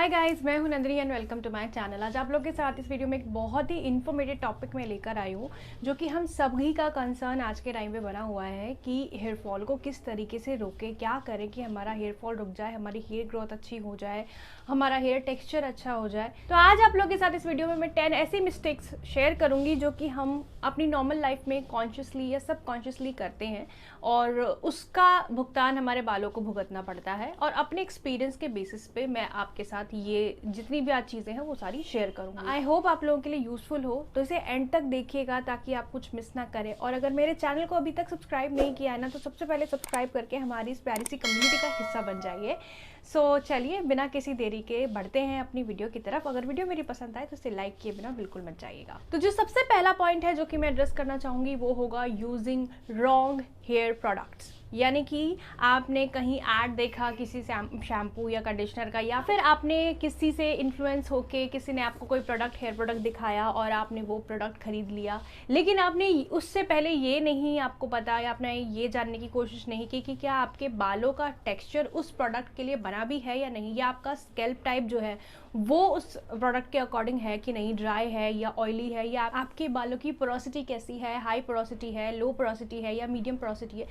हाय guys, मैं हूं Nandini and welcome to my channel. आज आप लोग के साथ इस वीडियो में एक बहुत ही इन्फॉर्मेटिव टॉपिक में लेकर आई हूं, जो कि हम सभी का कंसर्न आज के टाइम पे बना हुआ है कि हेयर फॉल को किस तरीके से रोके, क्या करें कि हमारा हेयर फॉल रुक जाए, हमारी हेयर ग्रोथ अच्छी हो जाए, हमारा हेयर टेक्स्चर अच्छा हो जाए। तो आज आप लोग के साथ इस वीडियो में मैं 10 ऐसी मिस्टेक्स शेयर करूँगी जो कि हम अपनी नॉर्मल लाइफ में कॉन्शियसली या सबकॉन्शियसली करते हैं और उसका भुगतान हमारे बालों को भुगतना पड़ता है। और अपने एक्सपीरियंस के बेसिस पे मैं आपके साथ ये जितनी भी आज चीज़ें हैं वो सारी शेयर करूँगी। आई होप आप लोगों के लिए यूजफुल हो, तो इसे एंड तक देखिएगा ताकि आप कुछ मिस ना करें। और अगर मेरे चैनल को अभी तक सब्सक्राइब नहीं किया है ना, तो सबसे पहले सब्सक्राइब करके हमारी इस प्यारी सी कम्युनिटी का हिस्सा बन जाइए। सो चलिए बिना किसी देरी के बढ़ते हैं अपनी वीडियो की तरफ। अगर वीडियो मेरी पसंद आए तो इसे लाइक किए बिना बिल्कुल मत जाइएगा। तो जो सबसे पहला पॉइंट है जो कि मैं एड्रेस करना चाहूँगी वो होगा यूजिंग रॉन्ग हेयर प्रोडक्ट्स। यानी कि आपने कहीं ऐड देखा किसी शैम्पू या कंडीशनर का, या फिर आपने किसी से इन्फ्लुएंस होके किसी ने आपको कोई प्रोडक्ट, हेयर प्रोडक्ट दिखाया और आपने वो प्रोडक्ट खरीद लिया, लेकिन आपने उससे पहले ये नहीं आपको पता या आपने ये जानने की कोशिश नहीं की कि क्या आपके बालों का टेक्सचर उस प्रोडक्ट के लिए बना भी है या नहीं, या आपका स्कैल्प टाइप जो है वो उस प्रोडक्ट के अकॉर्डिंग है कि नहीं, ड्राई है या ऑयली है, या आपके बालों की पोरोसिटी कैसी है, हाई पोरोसिटी है, लो पोरोसिटी है या मीडियम पोरोसिटी है।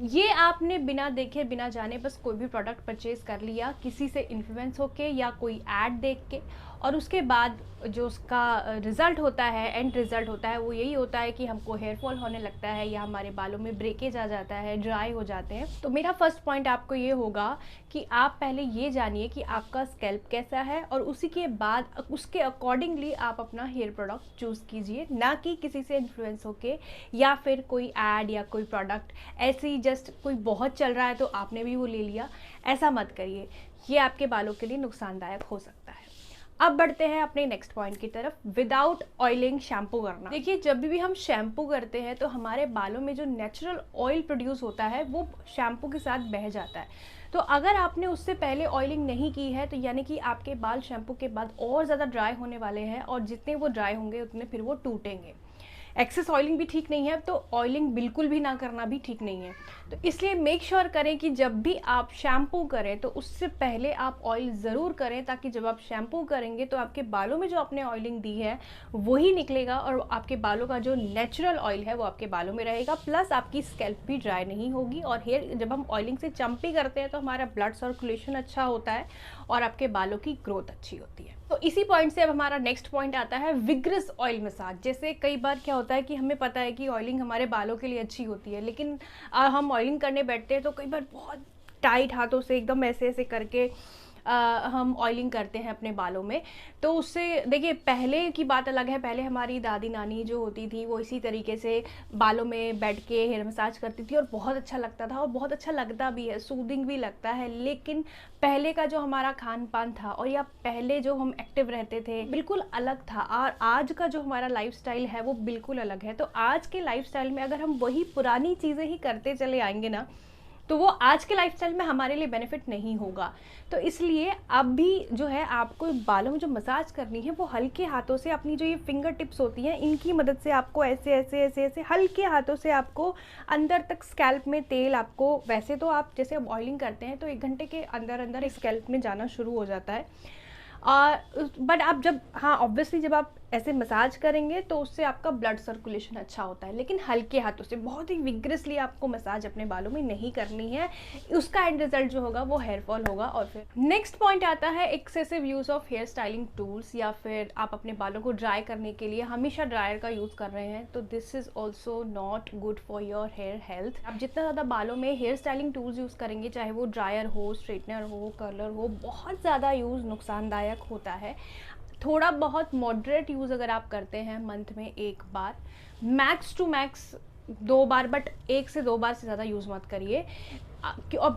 ये आपने बिना देखे बिना जाने बस कोई भी प्रोडक्ट परचेज कर लिया किसी से इन्फ्लुएंस होके या कोई ऐड देख के, और उसके बाद जो उसका रिज़ल्ट होता है, एंड रिज़ल्ट होता है वो यही होता है कि हमको हेयर फॉल होने लगता है या हमारे बालों में ब्रेकेज आ जाता है, ड्राई हो जाते हैं। तो मेरा फर्स्ट पॉइंट आपको ये होगा कि आप पहले ये जानिए कि आपका स्कैल्प कैसा है और उसी के बाद उसके अकॉर्डिंगली आप अपना हेयर प्रोडक्ट चूज़ कीजिए, ना कि किसी से इन्फ्लुएंस होके या फिर कोई ऐड या कोई प्रोडक्ट ऐसी जस्ट कोई बहुत चल रहा है तो आपने भी वो ले लिया। ऐसा मत करिए, ये आपके बालों के लिए नुकसानदायक हो सकता है। अब बढ़ते हैं अपने नेक्स्ट पॉइंट की तरफ, विदाउट ऑयलिंग शैम्पू करना। देखिए, जब भी हम शैम्पू करते हैं तो हमारे बालों में जो नेचुरल ऑयल प्रोड्यूस होता है वो शैम्पू के साथ बह जाता है। तो अगर आपने उससे पहले ऑयलिंग नहीं की है तो यानी कि आपके बाल शैम्पू के बाद और ज़्यादा ड्राई होने वाले हैं, और जितने वो ड्राई होंगे उतने फिर वो टूटेंगे। एक्सेस ऑयलिंग भी ठीक नहीं है, तो ऑयलिंग बिल्कुल भी ना करना भी ठीक नहीं है। तो इसलिए मेक श्योर करें कि जब भी आप शैम्पू करें तो उससे पहले आप ऑयल ज़रूर करें, ताकि जब आप शैम्पू करेंगे तो आपके बालों में जो आपने ऑयलिंग दी है वही निकलेगा और आपके बालों का जो नेचुरल ऑयल है वो आपके बालों में रहेगा, प्लस आपकी स्कैल्प भी ड्राई नहीं होगी। और हेयर जब हम ऑयलिंग से चंपी करते हैं तो हमारा ब्लड सर्कुलेशन अच्छा होता है और आपके बालों की ग्रोथ अच्छी होती है। तो इसी पॉइंट से अब हमारा नेक्स्ट पॉइंट आता है विग्रस ऑयल मसाज। जैसे कई बार क्या होता है कि हमें पता है कि ऑयलिंग हमारे बालों के लिए अच्छी होती है, लेकिन हम ऑयलिंग करने बैठते हैं तो कई बार बहुत टाइट हाथों से एकदम ऐसे ऐसे करके हम ऑयलिंग करते हैं अपने बालों में। तो उससे देखिए, पहले की बात अलग है। पहले हमारी दादी नानी जो होती थी वो इसी तरीके से बालों में बैठ के हेयर मसाज करती थी और बहुत अच्छा लगता था और बहुत अच्छा लगता भी है, सूदिंग भी लगता है। लेकिन पहले का जो हमारा खान पान था और या पहले जो हम एक्टिव रहते थे बिल्कुल अलग था, और आज का जो हमारा लाइफस्टाइल है वो बिल्कुल अलग है। तो आज के लाइफस्टाइल में अगर हम वही पुरानी चीज़ें ही करते चले आएंगे ना, तो वो आज के लाइफस्टाइल में हमारे लिए बेनिफिट नहीं होगा। तो इसलिए अब भी जो है आपको बालों में जो मसाज करनी है वो हल्के हाथों से, अपनी जो ये फिंगर टिप्स होती हैं इनकी मदद से आपको ऐसे ऐसे ऐसे ऐसे हल्के हाथों से आपको अंदर तक स्कैल्प में तेल आपको, वैसे तो आप जैसे ऑयलिंग करते हैं तो 1 घंटे के अंदर अंदर स्कैल्प में जाना शुरू हो जाता है। बट आप जब, हाँ ऑब्वियसली जब आप ऐसे मसाज करेंगे तो उससे आपका ब्लड सर्कुलेशन अच्छा होता है, लेकिन हल्के हाथों से, बहुत ही विग्रसली आपको मसाज अपने बालों में नहीं करनी है। उसका एंड रिजल्ट जो होगा वो हेयर फॉल होगा। और फिर नेक्स्ट पॉइंट आता है excessive use of hair styling tools, या फिर आप अपने बालों को ड्राई करने के लिए हमेशा ड्रायर का यूज़ कर रहे हैं, तो this is also not good for your hair health. आप जितना ज़्यादा बालों में हेयर स्टाइलिंग टूल्स यूज़ करेंगे, चाहे वो ड्रायर हो, स्ट्रेटनर हो, कर्लर हो, बहुत ज़्यादा यूज़ नुकसानदायक होता है। थोड़ा बहुत मॉडरेट यूज़ अगर आप करते हैं, मंथ में 1 बार, मैक्स टू मैक्स 2 बार, बट 1 से 2 बार से ज़्यादा यूज़ मत करिए।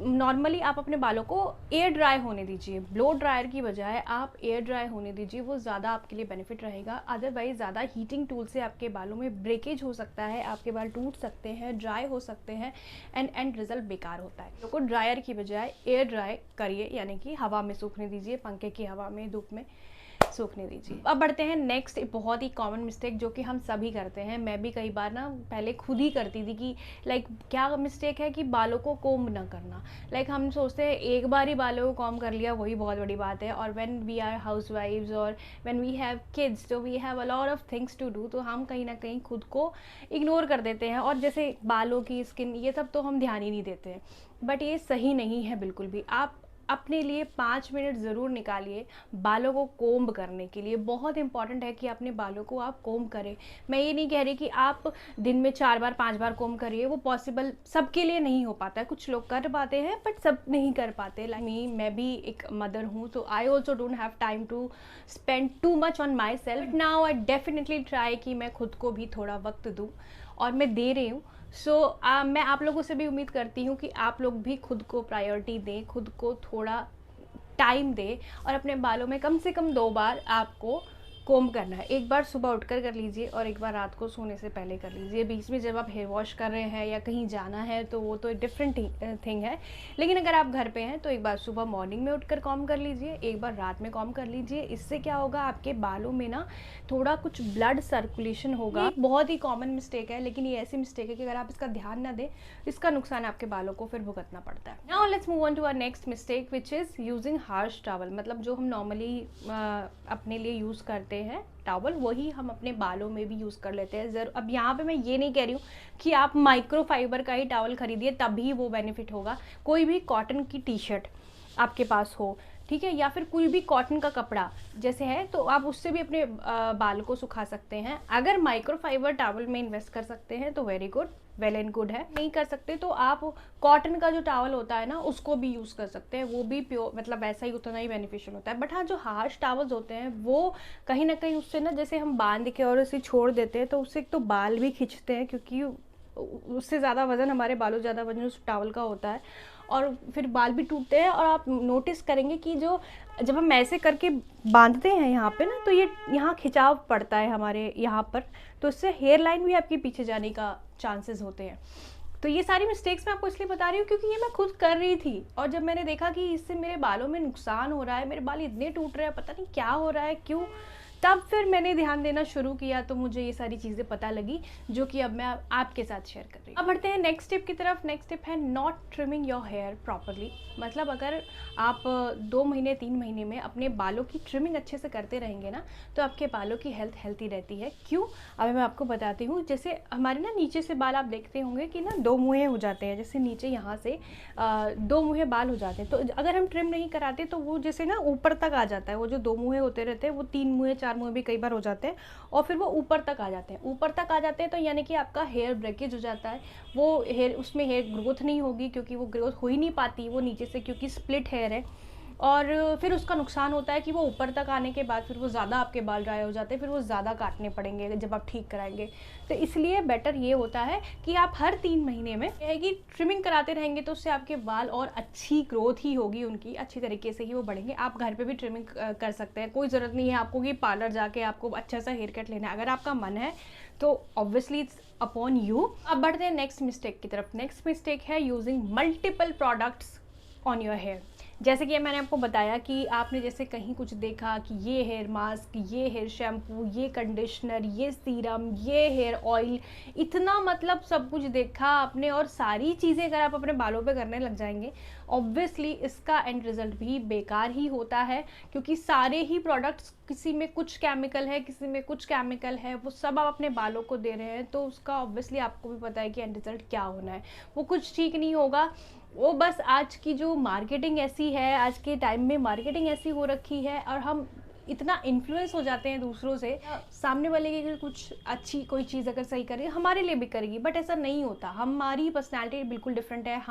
नॉर्मली आप अपने बालों को एयर ड्राई होने दीजिए, ब्लो ड्रायर की बजाय आप एयर ड्राई होने दीजिए, वो ज़्यादा आपके लिए बेनिफिट रहेगा। अदरवाइज ज़्यादा हीटिंग टूल से आपके बालों में ब्रेकेज हो सकता है, आपके बाल टूट सकते हैं, ड्राई हो सकते हैं, एंड रिजल्ट बेकार होता है। तो ड्रायर की बजाय एयर ड्राई करिए, यानी कि हवा में सूखने दीजिए, पंखे की हवा में, धूप में। सूखने दीजिए। अब बढ़ते हैं नेक्स्ट, बहुत ही कॉमन मिस्टेक जो कि हम सभी करते हैं। मैं भी कई बार ना पहले खुद ही करती थी कि लाइक क्या मिस्टेक है कि बालों को कोम्ब ना करना। लाइक हम सोचते हैं एक बार ही बालों को कॉम्ब कर लिया वही बहुत बड़ी बात है, और व्हेन वी आर हाउस वाइफ्स और व्हेन वी हैव किड्स तो we have a lot of things to do, तो हम कहीं ना कहीं खुद को इग्नोर कर देते हैं, और जैसे बालों की स्किन ये सब तो हम ध्यान ही नहीं देते हैं। बट ये सही नहीं है बिल्कुल भी। आप अपने लिए 5 मिनट ज़रूर निकालिए बालों को कोम्ब करने के लिए। बहुत इंपॉर्टेंट है कि अपने बालों को आप कोम्ब करें। मैं ये नहीं कह रही कि आप दिन में 4 बार 5 बार कोम्ब करिए, वो पॉसिबल सबके लिए नहीं हो पाता है। कुछ लोग कर पाते हैं बट सब नहीं कर पाते। लाइक मी, मैं भी एक मदर हूँ, तो I also don't have time to spend too much on myself. Now I definitely try कि मैं खुद को भी थोड़ा वक्त दूँ, और मैं दे रही हूँ। मैं आप लोगों से भी उम्मीद करती हूँ कि आप लोग भी खुद को प्रायोरिटी दें, खुद को थोड़ा टाइम दें, और अपने बालों में कम से कम 2 बार आपको कोम्ब करना है। एक बार सुबह उठकर कर लीजिए और एक बार रात को सोने से पहले कर लीजिए। बीच में जब आप हेयर वॉश कर रहे हैं या कहीं जाना है तो वो तो एक डिफरेंट थिंग है, लेकिन अगर आप घर पे हैं तो एक बार सुबह मॉर्निंग में उठकर कॉम्ब कर लीजिए, एक बार रात में कॉम्ब कर लीजिए। इससे क्या होगा, आपके बालों में ना थोड़ा कुछ ब्लड सर्कुलेशन होगा। बहुत ही कॉमन मिस्टेक है, लेकिन ये ऐसी मिस्टेक है कि अगर आप इसका ध्यान ना दें, इसका नुकसान आपके बालों को फिर भुगतना पड़ता है। Now let's move on to our next mistake which is using harsh towel. मतलब जो हम नॉर्मली अपने लिए यूज़ करते हैं टॉवल, वही हम अपने बालों में भी यूज़ कर लेते हैं। ज़रूर अब यहाँ पे मैं ये नहीं कह रही हूँ कि आप माइक्रो फाइबर का ही टॉवल खरीदिए तभी वो बेनिफिट होगा। कोई भी कॉटन की टी शर्ट आपके पास हो, ठीक है, या फिर कोई भी कॉटन का कपड़ा जैसे है, तो आप उससे भी अपने बाल को सुखा सकते हैं। अगर माइक्रो फाइबर टॉवल में इन्वेस्ट कर सकते हैं तो very good, well and good है। नहीं कर सकते तो आप कॉटन का जो टॉवल होता है ना उसको भी यूज़ कर सकते हैं, वो भी प्योर, मतलब वैसा ही उतना ही बेनिफिशियल होता है। बट हाँ, जो हार्श टॉवल्स होते हैं वो कहीं ना कहीं उससे ना, जैसे हम बांध के और उसे छोड़ देते हैं तो उससे एक तो बाल भी खींचते हैं, क्योंकि उससे ज़्यादा वजन, हमारे बालों ज़्यादा वजन उस टॉवल का होता है, और फिर बाल भी टूटते हैं। और आप नोटिस करेंगे कि जब हम ऐसे करके बांधते हैं यहाँ पे ना, तो ये यहाँ खिंचाव पड़ता है हमारे यहाँ पर, तो इससे हेयर लाइन भी आपके पीछे जाने का चांसेस होते हैं। तो ये सारी मिस्टेक्स मैं आपको इसलिए बता रही हूँ क्योंकि ये मैं खुद कर रही थी, और जब मैंने देखा कि इससे मेरे बालों में नुकसान हो रहा है, मेरे बाल इतने टूट रहे हैं, पता नहीं क्या हो रहा है, क्यों, तब फिर मैंने ध्यान देना शुरू किया, तो मुझे ये सारी चीज़ें पता लगी, जो कि अब मैं आपके साथ शेयर कर रही हूँ। अब बढ़ते हैं नेक्स्ट टिप की तरफ। नेक्स्ट टिप है not trimming your hair properly. मतलब अगर आप 2 महीने 3 महीने में अपने बालों की ट्रिमिंग अच्छे से करते रहेंगे ना, तो आपके बालों की हेल्थ हेल्थी रहती है। क्यों, अभी मैं आपको बताती हूँ। जैसे हमारे ना नीचे से बाल, आप देखते होंगे कि ना 2 मुँहे हो जाते हैं, जैसे नीचे यहाँ से 2 मुँहे बाल हो जाते हैं। तो अगर हम ट्रिम नहीं कराते तो वो जैसे ना ऊपर तक आ जाता है, वो जो 2 मुँहे होते रहते हैं वो 3 मुँहे 4 मुँहे भी कई बार हो जाते हैं, और फिर वो ऊपर तक आ जाते हैं। ऊपर तक आ जाते हैं तो यानी कि आपका हेयर ब्रेकेज हो जाता है, वो हेयर, उसमें हेयर ग्रोथ नहीं होगी, क्योंकि वो ग्रोथ हो ही नहीं पाती वो नीचे से, क्योंकि स्प्लिट हेयर है। और फिर उसका नुकसान होता है कि वो ऊपर तक आने के बाद फिर वो ज़्यादा आपके बाल ड्राई हो जाते हैं, फिर वो ज़्यादा काटने पड़ेंगे जब आप ठीक कराएंगे। तो इसलिए बेटर ये होता है कि आप हर 3 महीने में है कि ट्रिमिंग कराते रहेंगे, तो उससे आपके बाल और अच्छी ग्रोथ ही होगी, उनकी अच्छी तरीके से ही वो बढ़ेंगे। आप घर पे भी ट्रिमिंग कर सकते हैं, कोई ज़रूरत नहीं है आपको कि पार्लर जाके आपको अच्छा सा हेयर कट लेना है। अगर आपका मन है तो ऑब्वियसली इट्स अपॉन यू। अब बढ़ते हैं नेक्स्ट मिस्टेक की तरफ। नेक्स्ट मिस्टेक है using multiple products on your hair. जैसे कि मैंने आपको बताया कि आपने जैसे कहीं कुछ देखा कि ये हेयर मास्क, ये हेयर शैम्पू, ये कंडीशनर, ये सीरम, ये हेयर ऑयल, इतना मतलब सब कुछ देखा आपने, और सारी चीज़ें अगर आप अपने बालों पे करने लग जाएंगे, ऑब्वियसली इसका एंड रिजल्ट भी बेकार ही होता है, क्योंकि सारे ही प्रोडक्ट्स, किसी में कुछ केमिकल है, किसी में कुछ केमिकल है, वो सब आप अपने बालों को दे रहे हैं, तो उसका ऑब्वियसली आपको भी पता है कि एंड रिजल्ट क्या होना है, वो कुछ ठीक नहीं होगा। वो बस आज की जो मार्केटिंग ऐसी है, आज के टाइम में मार्केटिंग ऐसी हो रखी है, और हम इतना इन्फ्लुएंस हो जाते हैं दूसरों से, सामने वाले की कुछ अच्छी कोई चीज़ अगर सही करेगी हमारे लिए भी करेगी, बट ऐसा नहीं होता। हमारी पर्सनैलिटी बिल्कुल डिफरेंट है,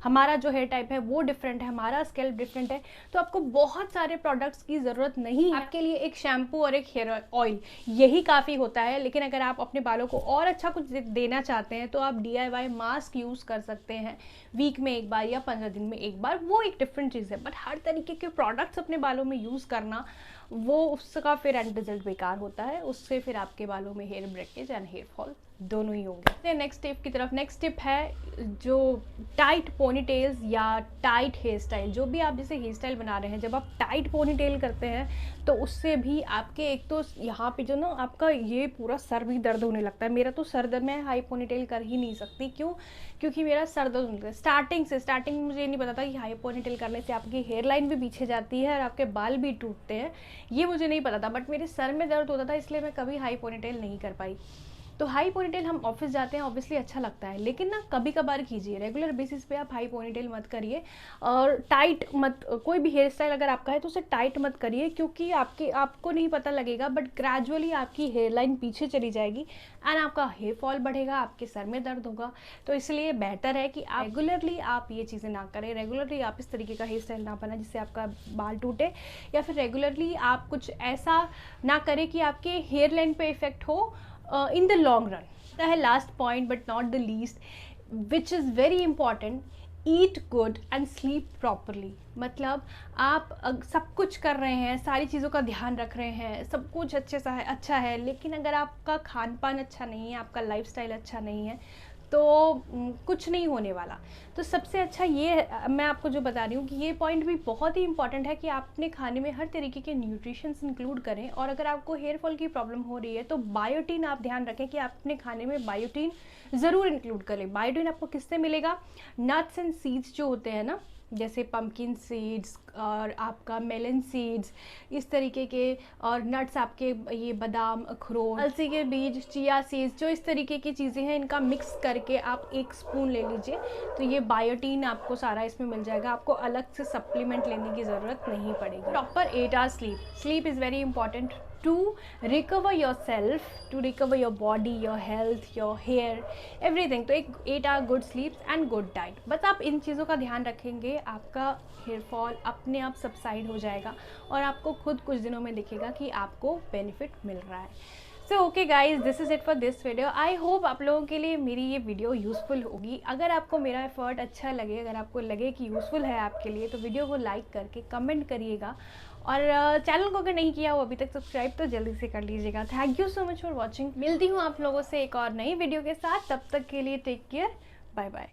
हमारा जो हेयर टाइप है वो डिफरेंट है, हमारा स्कैल्प डिफरेंट है, तो आपको बहुत सारे प्रोडक्ट्स की ज़रूरत नहीं है। आपके लिए एक शैम्पू और एक हेयर ऑयल यही काफ़ी होता है। लेकिन अगर आप अपने बालों को और अच्छा कुछ देना चाहते हैं तो आप DIY मास्क यूज़ कर सकते हैं, वीक में एक बार या 15 दिन में एक बार, वो एक डिफरेंट चीज़ है। बट हर तरीके के प्रोडक्ट्स अपने बालों में यूज़ करना, वो उसका फिर एंड रिजल्ट बेकार होता है, उससे फिर आपके बालों में hair breakage and hair fall दोनों ही होंगे। नेक्स्ट टिप की तरफ। नेक्स्ट टिप है जो टाइट पोनीटेल्स या टाइट हेयर स्टाइल। जो भी आप जैसे हेयर स्टाइल बना रहे हैं, जब आप टाइट पोनीटेल करते हैं तो उससे भी आपके एक तो यहाँ पे जो ना आपका ये पूरा सर भी दर्द होने लगता है। मेरा तो सर दर्द, मैं हाई पोनीटेल कर ही नहीं सकती। क्यों? क्योंकि मेरा सर दर्द होता है स्टार्टिंग में। मुझे नहीं पता था कि हाई पोनीटेल करने से आपकी हेयर लाइन भी पीछे जाती है और आपके बाल भी टूटते हैं, ये मुझे नहीं पता था। बट मेरे सर में दर्द होता था, इसलिए मैं कभी हाई पोनीटेल नहीं कर पाई। तो हाई पोनीटेल हम ऑफिस जाते हैं, ऑब्वियसली अच्छा लगता है, लेकिन ना कभी कभार कीजिए, रेगुलर बेसिस पे आप हाई पोनीटेल मत करिए। और टाइट मत, कोई भी हेयर स्टाइल अगर आपका है तो उसे टाइट मत करिए, क्योंकि आपको नहीं पता लगेगा बट ग्रेजुअली आपकी हेयर लाइन पीछे चली जाएगी एंड आपका हेयर फॉल बढ़ेगा, आपके सर में दर्द होगा। तो इसलिए बेहतर है कि आप रेगुलरली आप ये चीज़ें ना करें, रेगुलरली आप इस तरीके का हेयर स्टाइल ना बनाएं जिससे आपका बाल टूटे, या फिर रेगुलरली आप कुछ ऐसा ना करें कि आपके हेयर लाइन पे इफेक्ट हो in the long run. है last point but not the least, which is very important, eat good and sleep properly. मतलब आप सब कुछ कर रहे हैं, सारी चीज़ों का ध्यान रख रहे हैं, सब कुछ अच्छा है, लेकिन अगर आपका खान पान अच्छा नहीं है, आपका लाइफस्टाइल अच्छा नहीं है, तो कुछ नहीं होने वाला। तो सबसे अच्छा ये मैं आपको जो बता रही हूँ कि ये पॉइंट भी बहुत ही इंपॉर्टेंट है कि आप अपने खाने में हर तरीके के न्यूट्रिशंस इंक्लूड करें। और अगर आपको हेयर फॉल की प्रॉब्लम हो रही है तो बायोटीन आप ध्यान रखें कि आप अपने खाने में बायोटीन ज़रूर इंक्लूड करें। बायोटीन आपको किससे मिलेगा? नट्स एंड सीड्स जो होते हैं ना, जैसे पम्पकिन सीड्स और आपका मेलन सीड्स, इस तरीके के, और नट्स आपके ये बादाम, अखरोट, अलसी के बीज, चिया सीड्स, जो इस तरीके की चीज़ें हैं, इनका मिक्स करके आप 1 स्पून ले लीजिए। तो ये बायोटीन आपको सारा इसमें मिल जाएगा, आपको अलग से सप्लीमेंट लेने की ज़रूरत नहीं पड़ेगी। Proper 8 hours sleep is very important to recover yourself, to recover your body, your health, your hair, everything। तो एक 8 hour good sleep and good diet, बस आप इन चीज़ों का ध्यान रखेंगे, आपका हेयर फॉल अपने आप सबसाइड हो जाएगा और आपको खुद कुछ दिनों में दिखेगा कि आपको बेनिफिट मिल रहा है। So okay guys, this is it for this video. I hope आप लोगों के लिए मेरी ये वीडियो यूज़फुल होगी। अगर आपको मेरा एफर्ट अच्छा लगे, अगर आपको लगे कि यूज़फुल है आपके लिए, तो वीडियो को लाइक करके कमेंट करिएगा, और चैनल को अगर नहीं किया हो अभी तक सब्सक्राइब तो जल्दी से कर लीजिएगा। Thank you so much for watching. मिलती हूँ आप लोगों से एक और नई वीडियो के साथ, तब तक के लिए टेक केयर, बाय बाय।